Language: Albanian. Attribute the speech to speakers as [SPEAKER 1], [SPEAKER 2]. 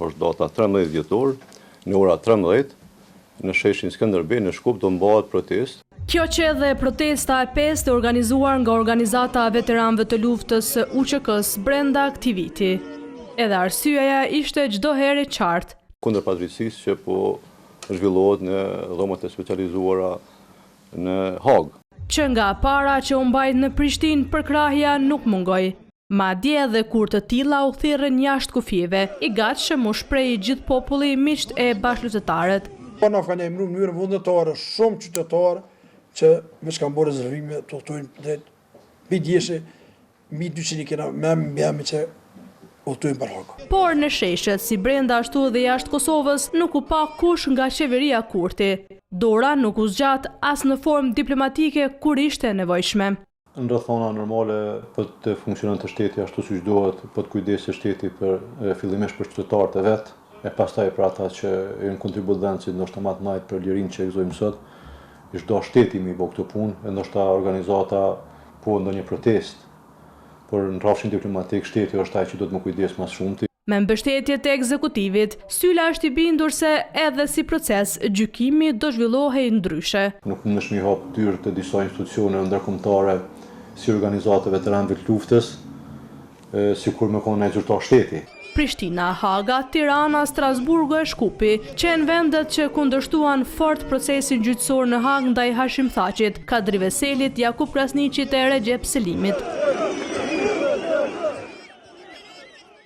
[SPEAKER 1] është data 13 dhjetor, në ora 13, në sheshin Skënderbej, në Shkup, do mbahet protestë.
[SPEAKER 2] Kjo që edhe protesta e 5 e organizuar nga Organizata e Veteranëve të Luftës UÇK-s brenda aktiviti. Edhe arsyeja ishte çdo herë e qartë.
[SPEAKER 1] Kundër padrejtisë që po zhvillohet në dhomat e specializuara në Hagë.
[SPEAKER 2] Që nga para që u mbajt në Prishtinë përkrahja nuk mungoi. Madje edhe kur të tilla u thirrën jashtë kufijeve, i gatshëm u shpreh gjithë populli miqt e bashkëlqytetarët.
[SPEAKER 3] Na kanë emëruar në mënyrë vullnetare shumë qytetarë që veç kanë bërë rezervime të udhtojnë drejt midjeshë, mbi 200 kena me që udhtojnë për Hagë.
[SPEAKER 2] Por në sheshet, si brenda ashtu dhe jashtë Kosovës, nuk u pa kush nga qeveria Kurti. Dora nuk u zgjat as në formë diplomatike kur ishte nevojshme.
[SPEAKER 4] Në rrethona normale për të funksionante shteti ashtu siç duhet, për të kujdesë shteti për fillimisht për qytetarët e vet, e pastaj për ata që janë kontribuentë, ndoshta më të majt për lirinë që gëzojmë sot, ishte do shteti më bëu këtë punë, e ndoshta organizata po ndonjë protestë, por në rrafshin diplomatik shteti është ai që do të më kujdes më shumë.
[SPEAKER 2] Me mbështetje të ekzekutivit, Sylla është i bindur se edhe si proces, gjykimi do zhvillohej ndryshe.
[SPEAKER 4] Nuk mundesh mi hap dyrë të disa institucione ndërkombëtare si Organizata e Veteranëve të Luftës, sikur më konë zyrtar shteti.
[SPEAKER 2] Prishtina, Haga, Tirana, Strasburgu e Shkupi, qenë vendet që kundërshtuan fort procesin gjyqësor në Hagë ndaj Hashim Thaqit, Kadri Veselit, Jakub Krasniqit e Recep Selimit.